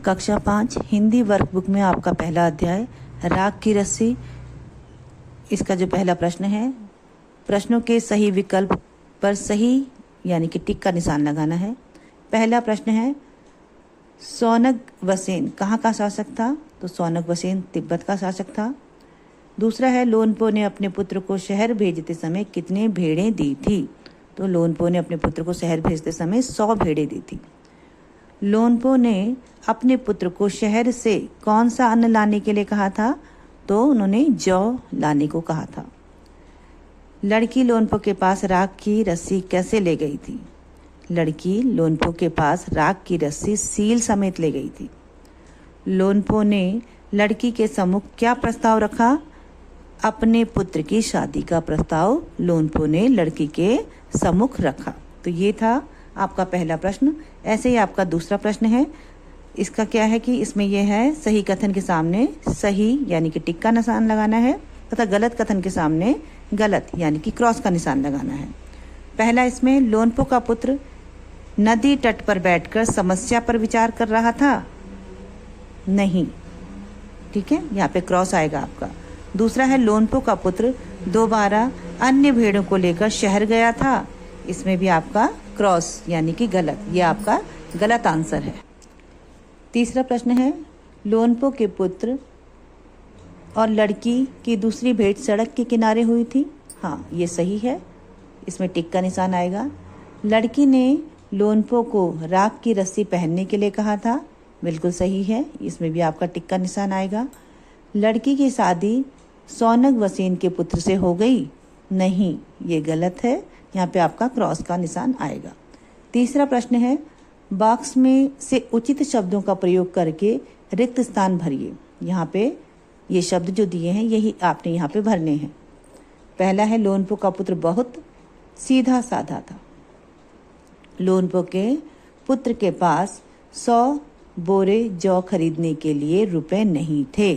कक्षा 5 हिंदी वर्कबुक में आपका पहला अध्याय राग की रस्सी। इसका जो पहला प्रश्न है, प्रश्नों के सही विकल्प पर सही यानी कि टिक का निशान लगाना है। पहला प्रश्न है, सौनक वसेन कहाँ का शासक था? तो सौनक वसेन तिब्बत का शासक था। दूसरा है, लोनपो ने अपने पुत्र को शहर भेजते समय कितने भेड़ें दी थी? तो लोनपो ने अपने पुत्र को शहर भेजते समय 100 भेड़ें दी थी। लोनपो ने अपने पुत्र को शहर से कौन सा अन्न लाने के लिए कहा था? तो उन्होंने जौ लाने को कहा था। लड़की लोनपो के पास राग की रस्सी कैसे ले गई थी? लड़की लोनपो के पास राग की रस्सी सील समेत ले गई थी। लोनपो ने लड़की के सम्मुख क्या प्रस्ताव रखा? अपने पुत्र की शादी का प्रस्ताव लोनपो ने लड़की के सम्मुख रखा। तो ये था आपका पहला प्रश्न। ऐसे ही आपका दूसरा प्रश्न है। इसका क्या है कि इसमें यह है, सही कथन के सामने सही यानी कि टिक का निशान लगाना है तथा गलत कथन के सामने गलत यानी कि क्रॉस का निशान लगाना है। पहला इसमें, लोनपो का पुत्र नदी तट पर बैठकर समस्या पर विचार कर रहा था। नहीं, ठीक है, यहाँ पे क्रॉस आएगा आपका। दूसरा है, लोनपो का पुत्र दोबारा अन्य भेड़ों को लेकर शहर गया था। इसमें भी आपका क्रॉस यानी कि गलत, ये आपका गलत आंसर है। तीसरा प्रश्न है, लोनपो के पुत्र और लड़की की दूसरी भेंट सड़क के किनारे हुई थी। हाँ, ये सही है, इसमें टिक का निशान आएगा। लड़की ने लोनपो को राग की रस्सी पहनने के लिए कहा था। बिल्कुल सही है, इसमें भी आपका टिक का निशान आएगा। लड़की की शादी सौनक वसेन के पुत्र से हो गई। नहीं, ये गलत है, यहाँ पे आपका क्रॉस का निशान आएगा। तीसरा प्रश्न है, बॉक्स में से उचित शब्दों का प्रयोग करके रिक्त स्थान भरिए। यहाँ पे ये शब्द जो दिए हैं यही आपने यहाँ पे भरने हैं। पहला है, लोनपो का पुत्र बहुत सीधा साधा था। लोनपो के पुत्र के पास 100 बोरे जौ खरीदने के लिए रुपए नहीं थे।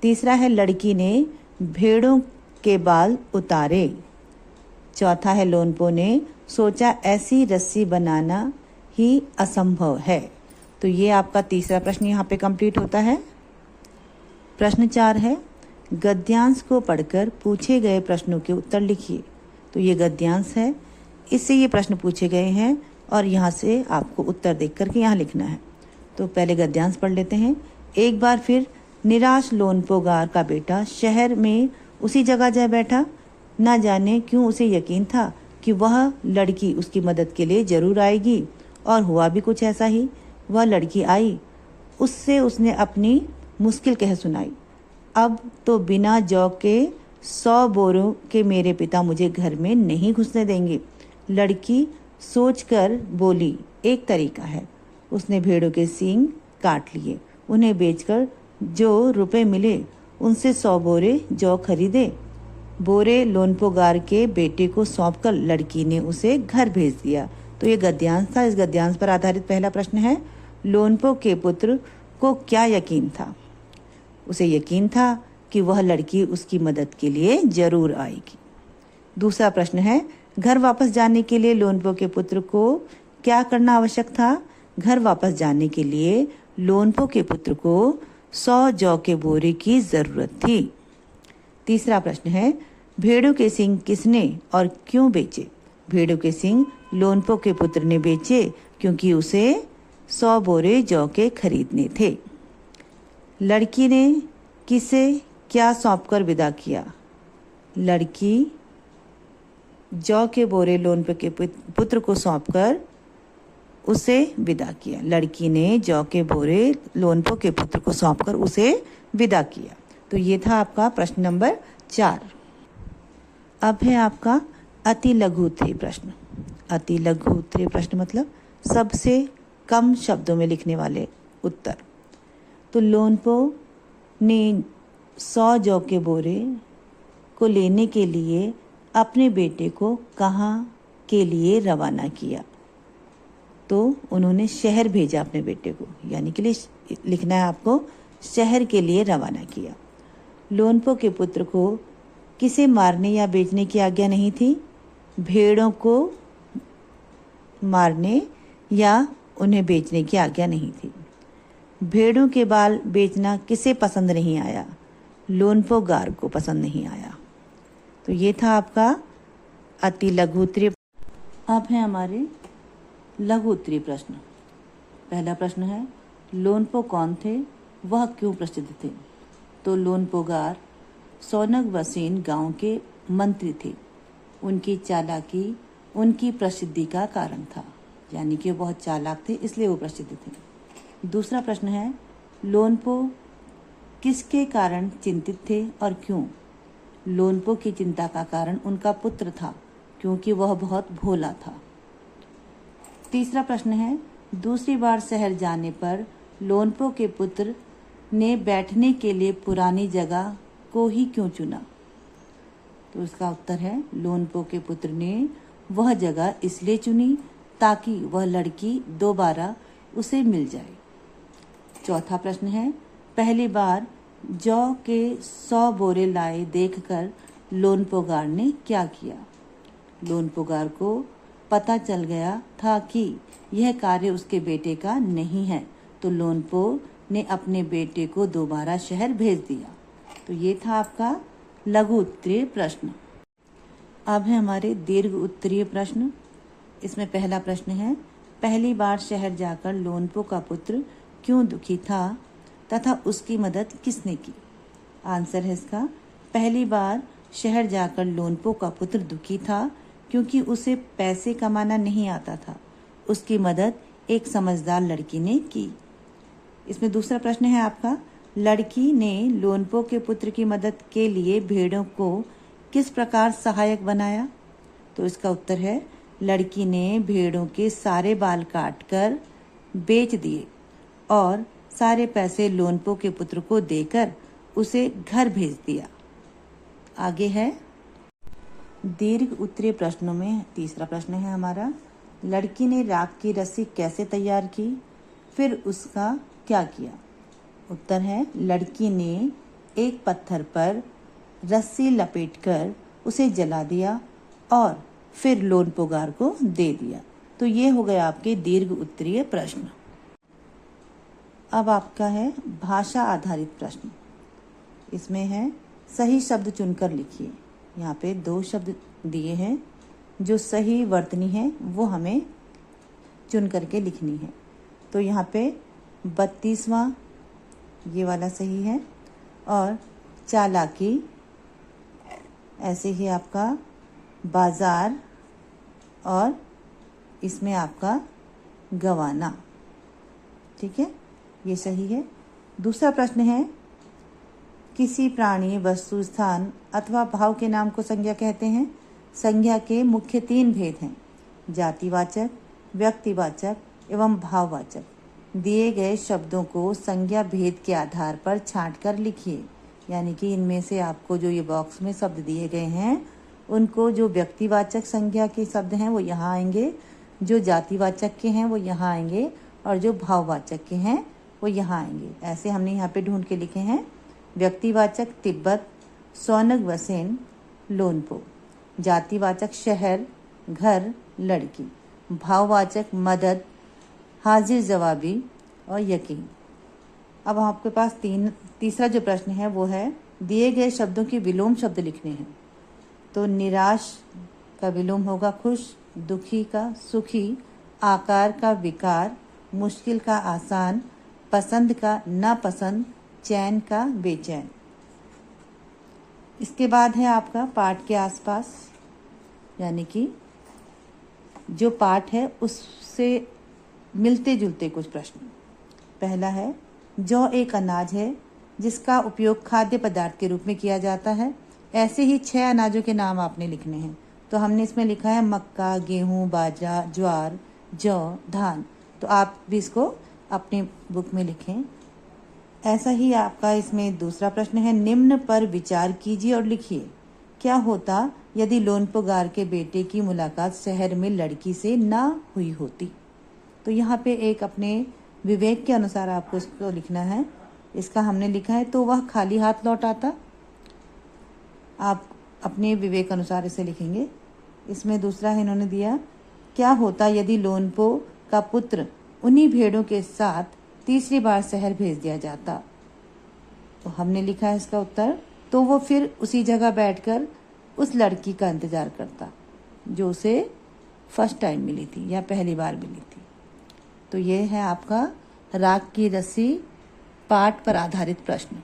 तीसरा है, लड़की ने भेड़ों के बाल उतारे। चौथा है, लोनपो ने सोचा ऐसी रस्सी बनाना ही असंभव है। तो ये आपका तीसरा प्रश्न यहाँ पे कंप्लीट होता है। प्रश्न 4 है, गद्यांश को पढ़कर पूछे गए प्रश्नों के उत्तर लिखिए। तो ये गद्यांश है, इससे ये प्रश्न पूछे गए हैं और यहाँ से आपको उत्तर देख करके यहाँ लिखना है। तो पहले गद्यांश पढ़ लेते हैं। एक बार फिर निराश लोनपोगार का बेटा शहर में उसी जगह जा बैठा। न जाने क्यों उसे यकीन था कि वह लड़की उसकी मदद के लिए जरूर आएगी, और हुआ भी कुछ ऐसा ही। वह लड़की आई, उससे उसने अपनी मुश्किल कह सुनाई। अब तो बिना जौ के 100 बोरों के मेरे पिता मुझे घर में नहीं घुसने देंगे। लड़की सोचकर बोली, एक तरीका है। उसने भेड़ों के सींग काट लिए, उन्हें बेचकर जो रुपए मिले उनसे 100 बोरे जौ खरीदे। बोरे लोनपोगार के बेटे को सौंपकर लड़की ने उसे घर भेज दिया। तो ये गद्यांश था। इस गद्यांश पर आधारित पहला प्रश्न है, लोनपो के पुत्र को क्या यकीन था? उसे यकीन था कि वह लड़की उसकी मदद के लिए जरूर आएगी। दूसरा प्रश्न है, घर वापस जाने के लिए लोनपो के पुत्र को क्या करना आवश्यक था? घर वापस जाने के लिए लोनपो के पुत्र को 100 जौ के बोरे की जरूरत थी। तीसरा प्रश्न है, भेड़ों के सींग किसने और क्यों बेचे? भेड़ों के सींग लोनपो के पुत्र ने बेचे क्योंकि उसे 100 बोरे जौ के खरीदने थे। लड़की ने किसे क्या सौंपकर विदा किया? लड़की जौ के बोरे लोनपो के पुत्र को सौंपकर उसे विदा किया। लड़की ने जौ के बोरे लोनपो के पुत्र को सौंपकर उसे विदा किया। तो ये था आपका प्रश्न नंबर 4। अब है आपका अति लघु उत्तरीय प्रश्न। अति लघु उत्तरीय प्रश्न मतलब सबसे कम शब्दों में लिखने वाले उत्तर। तो लोनपो ने 100 जौ के बोरे को लेने के लिए अपने बेटे को कहाँ के लिए रवाना किया? तो उन्होंने शहर भेजा अपने बेटे को, यानी कि लिए लिखना है आपको, शहर के लिए रवाना किया। लोनपो के पुत्र को किसे मारने या बेचने की आज्ञा नहीं थी? भेड़ों को मारने या उन्हें बेचने की आज्ञा नहीं थी। भेड़ों के बाल बेचना किसे पसंद नहीं आया? लोनपो गार्ग को पसंद नहीं आया। तो ये था आपका अति लघु उत्तरीय। अब है हमारे लघु उत्तरीय प्रश्न। पहला प्रश्न है, लोनपो कौन थे, वह क्यों प्रसिद्ध थे? तो लोनपो गार सोनग वसीन गांव के मंत्री थे। उनकी चालाकी उनकी प्रसिद्धि का कारण था, यानी कि बहुत चालाक थे, इसलिए वो प्रसिद्ध थे। दूसरा प्रश्न है, लोनपो किसके कारण चिंतित थे और क्यों? लोनपो की चिंता का कारण उनका पुत्र था, क्योंकि वह बहुत भोला था। तीसरा प्रश्न है, दूसरी बार शहर जाने पर लोनपो के पुत्र ने बैठने के लिए पुरानी जगह को ही क्यों चुना? तो इसका उत्तर है, लोनपो के पुत्र ने वह जगह इसलिए चुनी ताकि वह लड़की दोबारा उसे मिल जाए। चौथा प्रश्न है, पहली बार जौ के 100 बोरे लाए देखकर लोनपोगार ने क्या किया? लोनपोगार को पता चल गया था कि यह कार्य उसके बेटे का नहीं है, तो लोनपो ने अपने बेटे को दोबारा शहर भेज दिया। तो ये था आपका लघु उत्तरीय प्रश्न। अब है हमारे दीर्घ उत्तरीय प्रश्न। इसमें पहला प्रश्न है, पहली बार शहर जाकर लोनपो का पुत्र क्यों दुखी था तथा उसकी मदद किसने की? आंसर है इसका, पहली बार शहर जाकर लोनपो का पुत्र दुखी था क्योंकि उसे पैसे कमाना नहीं आता था। उसकी मदद एक समझदार लड़की ने की। इसमें दूसरा प्रश्न है आपका, लड़की ने लोनपो के पुत्र की मदद के लिए भेड़ों को किस प्रकार सहायक बनाया? तो इसका उत्तर है, लड़की ने भेड़ों के सारे बाल काटकर बेच दिए और सारे पैसे लोनपो के पुत्र को देकर उसे घर भेज दिया। आगे है दीर्घ उत्तरीय प्रश्नों में तीसरा प्रश्न है हमारा, लड़की ने राख की रस्सी कैसे तैयार की, फिर उसका क्या किया? उत्तर है, लड़की ने एक पत्थर पर रस्सी लपेटकर उसे जला दिया और फिर लोनपोगार को दे दिया। तो ये हो गया आपके दीर्घ उत्तरीय प्रश्न। अब आपका है भाषा आधारित प्रश्न। इसमें है, सही शब्द चुनकर लिखिए। यहाँ पे 2 शब्द दिए हैं, जो सही वर्तनी है वो हमें चुन करके लिखनी है। तो यहाँ पे 32वां ये वाला सही है, और चालाकी, ऐसे ही आपका बाजार, और इसमें आपका गवाना। ठीक है, ये सही है। दूसरा प्रश्न है, किसी प्राणी, वस्तु, स्थान अथवा भाव के नाम को संज्ञा कहते हैं। संज्ञा के मुख्य 3 भेद हैं, जातिवाचक, व्यक्तिवाचक एवं भाववाचक। दिए गए शब्दों को संज्ञा भेद के आधार पर छांट कर लिखिए। यानी कि इनमें से आपको जो ये बॉक्स में शब्द दिए गए हैं, उनको जो व्यक्तिवाचक संज्ञा के शब्द हैं वो यहाँ आएंगे, जो जातिवाचक के हैं वो यहाँ आएंगे, और जो भाववाचक के हैं वो यहाँ आएंगे। ऐसे हमने यहाँ पे ढूंढ के लिखे हैं। व्यक्तिवाचक तिब्बत, सोनग वसेन, लोनपो। जातिवाचक शहर, घर, लड़की। भाववाचक मदद, हाजिर जवाबी और यकीन। अब आपके पास तीसरा जो प्रश्न है वो है, दिए गए शब्दों के विलोम शब्द लिखने हैं। तो निराश का विलोम होगा खुश, दुखी का सुखी, आकार का विकार, मुश्किल का आसान, पसंद का नापसंद, चैन का बेचैन। इसके बाद है आपका पाठ के आसपास, यानी कि जो पाठ है उससे मिलते जुलते कुछ प्रश्न। पहला है, जौ एक अनाज है जिसका उपयोग खाद्य पदार्थ के रूप में किया जाता है। ऐसे ही 6 अनाजों के नाम आपने लिखने हैं। तो हमने इसमें लिखा है मक्का, गेहूं, बाजरा, ज्वार, जौ, धान। तो आप भी इसको अपनी बुक में लिखें। ऐसा ही आपका इसमें दूसरा प्रश्न है, निम्न पर विचार कीजिए और लिखिए, क्या होता यदि लोनपोगार के बेटे की मुलाकात शहर में लड़की से ना हुई होती? तो यहाँ पे एक अपने विवेक के अनुसार आपको इसको लिखना है। इसका हमने लिखा है, तो वह खाली हाथ लौट आता। आप अपने विवेक अनुसार इसे लिखेंगे। इसमें दूसरा है, इन्होंने दिया, क्या होता यदि लोनपो का पुत्र उन्हीं भेड़ों के साथ तीसरी बार शहर भेज दिया जाता, तो हमने लिखा है इसका उत्तर, तो वो फिर उसी जगह बैठकर उस लड़की का इंतजार करता जो उसे फर्स्ट टाइम मिली थी या पहली बार मिली थी। तो ये है आपका राग की रस्सी पाठ पर आधारित प्रश्न।